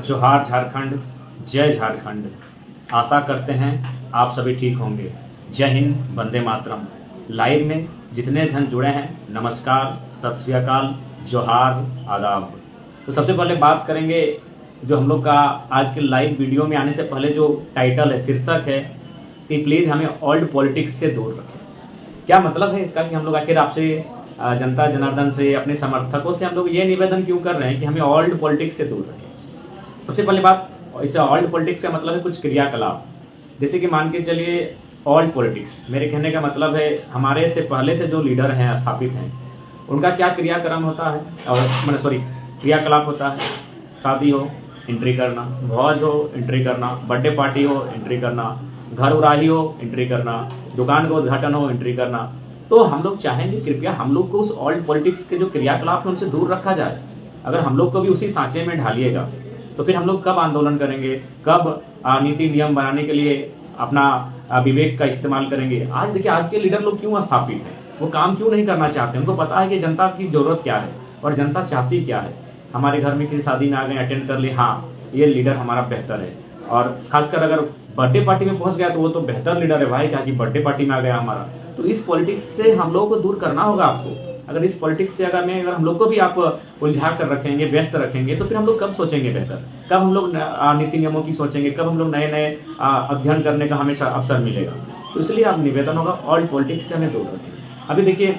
जोहार झारखंड, जय झारखंड। आशा करते हैं आप सभी ठीक होंगे। जय हिंद, वंदे मातरम। लाइव में जितने जन जुड़े हैं, नमस्कार, सत श्री अकाल, जोहार, आदाब। तो सबसे पहले बात करेंगे जो हम लोग का आज के लाइव वीडियो में आने से पहले जो टाइटल है, शीर्षक है कि प्लीज़ हमें ओल्ड पॉलिटिक्स से दूर रखें। क्या मतलब है इसका कि हम लोग आखिर आपसे जनता जनार्दन से, अपने समर्थकों से हम लोग ये निवेदन क्यों कर रहे हैं कि हमें ओल्ड पॉलिटिक्स से दूर रखें। सबसे पहली बात, इसे ओल्ड पॉलिटिक्स का मतलब है कुछ क्रियाकलाप। जैसे कि मान के चलिए ओल्ड पॉलिटिक्स, मेरे कहने का मतलब है हमारे से पहले से जो लीडर हैं, स्थापित हैं, उनका क्या क्रियाक्रम होता है और क्रियाकलाप होता है। शादी हो, एंट्री करना, भोज हो, एंट्री करना, बर्थडे पार्टी हो, एंट्री करना, घर उराही हो, एंट्री करना, दुकान का उद्घाटन हो, एंट्री करना। तो हम लोग चाहेंगे कृपया हम लोग को उस ओल्ड पॉलिटिक्स के जो क्रियाकलाप है उनसे दूर रखा जाए। अगर हम लोग को भी उसी सांचे में ढालिएगा तो फिर हम लोग कब आंदोलन करेंगे, कब नीति नियम बनाने के लिए अपना विवेक का इस्तेमाल करेंगे। आज देखिए, आज के लीडर लोग क्यों स्थापित हैं, वो काम क्यों नहीं करना चाहते। उनको पता है कि जनता की जरूरत क्या है और जनता चाहती क्या है। हमारे घर में किसी शादी में आ गए, अटेंड कर ले, हाँ ये लीडर हमारा बेहतर है। और खासकर अगर बर्थडे पार्टी में पहुंच गया तो वो तो बेहतर लीडर है भाई, क्या कि बर्थडे पार्टी में आ गया हमारा। तो इस पॉलिटिक्स से हम लोगों को दूर करना होगा आपको। अगर इस पॉलिटिक्स से अगर हम लोग को भी आप उलझा कर रखेंगे, व्यस्त रखेंगे, तो फिर हम लोग कब सोचेंगे बेहतर, कब हम लोग नीति नियमों की सोचेंगे, कब हम लोग नए नए अध्ययन करने का हमें अवसर मिलेगा। तो इसलिए आप निवेदन होगा ओल्ड पॉलिटिक्स से हमें दूर रखें। अभी देखिए,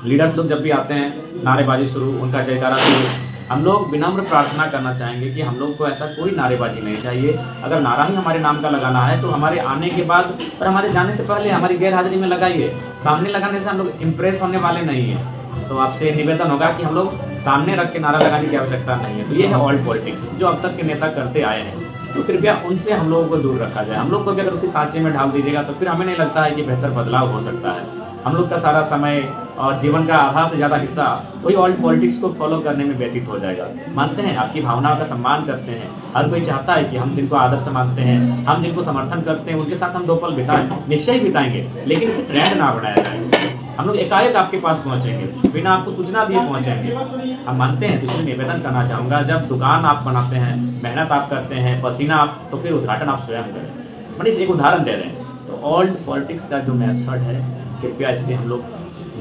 लीडर्स लोग जब भी आते हैं, नारेबाजी शुरू, उनका जयकारा शुरू। हम लोग विनम्र प्रार्थना करना चाहेंगे कि हम लोग को ऐसा कोई नारेबाजी नहीं चाहिए। अगर नारा ही हमारे नाम का लगाना है तो हमारे आने के बाद और हमारे जाने से पहले हमारी गैर हाजिरी में लगाइए। सामने लगाने से हम लोग इम्प्रेस होने वाले नहीं हैं। तो आपसे निवेदन होगा कि हम लोग सामने रख के नारा लगाने की आवश्यकता नहीं है। तो ये है ओल्ड पॉलिटिक्स जो अब तक के नेता करते आए हैं। तो कृपया उनसे हम लोगों को दूर रखा जाए। हम लोग को भी अगर उसी सांचे में ढाल दीजिएगा तो फिर हमें नहीं लगता है कि बेहतर बदलाव हो सकता है। हम लोग का सारा समय और जीवन का आधा से ज़्यादा हिस्सा वही ओल्ड पॉलिटिक्स को फॉलो करने में व्यतीत हो जाएगा। मानते हैं, आपकी भावनाओं का सम्मान करते हैं। हर कोई चाहता है कि हम जिनको आदर से मानते हैं, हम जिनको समर्थन करते हैं, उनके साथ हम 2 पल बिताएं, निश्चय ही बिताएंगे। लेकिन इसे ट्रेंड ना बनाया जाए। हम लोग एकाएक आपके पास पहुंचेंगे, बिना आपको सूचना दिए पहुंचेंगे। हम मानते हैं, तो इसलिए निवेदन करना चाहूँगा, जब दुकान आप बनाते हैं, मेहनत आप करते हैं, पसीना आप, तो फिर उद्घाटन आप स्वयं करें। मैंने एक उदाहरण दे रहे हैं। तो ओल्ड पॉलिटिक्स का जो मेथड है, कृपया इससे हम लोग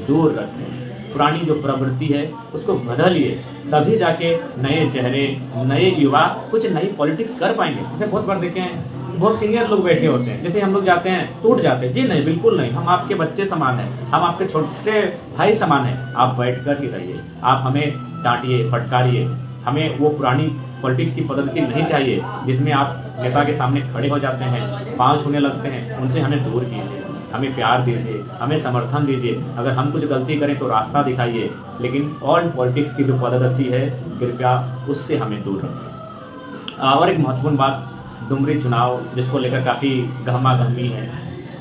दूर रखें। पुरानी जो प्रवृत्ति है उसको बदलिए, तभी जाके नए चेहरे, नए युवा कुछ नई पॉलिटिक्स कर पाएंगे। जैसे बहुत बार देखे हैं, बहुत सीनियर लोग बैठे होते हैं, जैसे हम लोग जाते हैं टूट जाते हैं। जी नहीं, बिल्कुल नहीं, हम आपके बच्चे समान हैं, हम आपके छोटे भाई समान हैं। आप बैठ कर ही रहिए, आप हमें डांटिए, फटकारिए। हमें वो पुरानी पॉलिटिक्स की पद्धति नहीं चाहिए जिसमें आप नेता के सामने खड़े हो जाते हैं, पाँव छूने लगते हैं। उनसे हमें दूर कीजिए, हमें प्यार दीजिए, हमें समर्थन दीजिए। अगर हम कुछ गलती करें तो रास्ता दिखाइए, लेकिन ओल्ड पॉलिटिक्स की जो पद्धति है कृपया उससे हमें दूर रखें। और एक महत्वपूर्ण बात, डुमरी चुनाव जिसको लेकर काफ़ी गहमा गहमी है,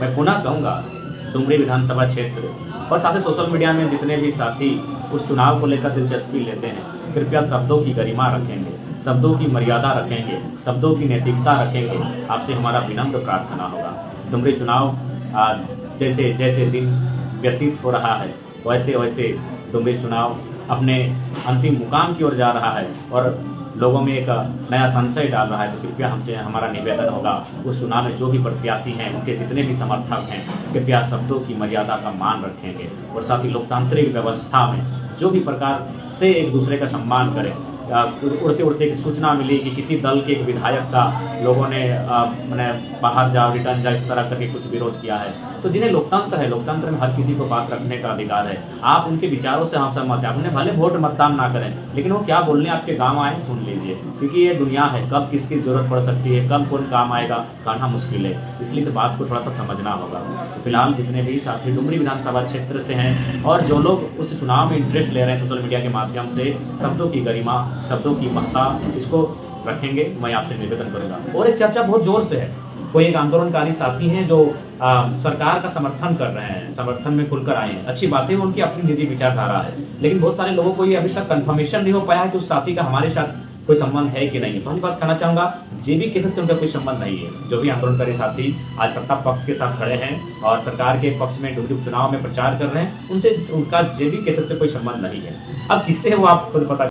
मैं पुनः कहूँगा, डुमरी विधानसभा क्षेत्र और साथ ही सोशल मीडिया में जितने भी साथी उस चुनाव को लेकर दिलचस्पी लेते हैं, कृपया शब्दों की गरिमा रखेंगे, शब्दों की मर्यादा रखेंगे, शब्दों की नैतिकता रखेंगे। आपसे हमारा विनम्र प्रार्थना होगा। डुमरी चुनाव जैसे जैसे दिन व्यतीत हो रहा है, वैसे वैसे डुमरी चुनाव अपने अंतिम मुकाम की ओर जा रहा है और लोगों में एक नया संशय डाल रहा है। तो कृपया हमसे हमारा निवेदन होगा, उस चुनाव में जो भी प्रत्याशी हैं, उनके जितने भी समर्थक हैं, कृपया शब्दों की मर्यादा का मान रखेंगे और साथ ही लोकतांत्रिक व्यवस्था में जो भी प्रकार से एक दूसरे का सम्मान करें। उड़ते उड़ते की सूचना मिली कि किसी दल के एक विधायक का लोगों ने मैंने बाहर जाओ, रिटर्न जाओ, इस तरह करके कुछ विरोध किया है। तो जिन्हें लोकतंत्र है, लोकतंत्र में हर किसी को बात रखने का अधिकार है। आप उनके विचारों से हम सहमत हैं, आप उन्हें भले वोट मतदान ना करें, लेकिन वो क्या बोलने आपके गाँव आए सुन लीजिए, क्योंकि ये दुनिया है, कब किसकी जरूरत पड़ सकती है, कब कौन काम आएगा, कहना मुश्किल है। इसलिए इस बात को थोड़ा सा समझना होगा। तो फिलहाल जितने भी साथी डुमरी विधानसभा क्षेत्र से हैं और जो लोग उस चुनाव में इंटरेस्ट ले रहे हैं सोशल मीडिया के माध्यम से, शब्दों की गरिमा, शब्दों की महत्ता, इसको रखेंगे। मैं आपसे निवेदन करूंगा। और एक चर्चा बहुत जोर से है, कोई एक आंदोलनकारी साथी हैं जो सरकार का समर्थन कर रहे हैं, समर्थन में खुलकर आए हैं। अच्छी बात है, उनकी अपनी निजी विचारधारा है, लेकिन बहुत सारे लोगों को ये अभी तक कंफर्मेशन नहीं हो पाया है कि उस साथी का हमारे साथ कोई संबंध है कि नहीं। पहली बात कहना चाहूंगा, जेबी केसेस से उनका कोई संबंध नहीं है। जो भी आंदोलनकारी साथी आज सत्ता पक्ष के साथ खड़े हैं और सरकार के पक्ष में डुमरी चुनाव में प्रचार कर रहे हैं, उनसे उनका जेबी केसेस से कोई संबंध नहीं है। अब किससे है वो आप खुद पता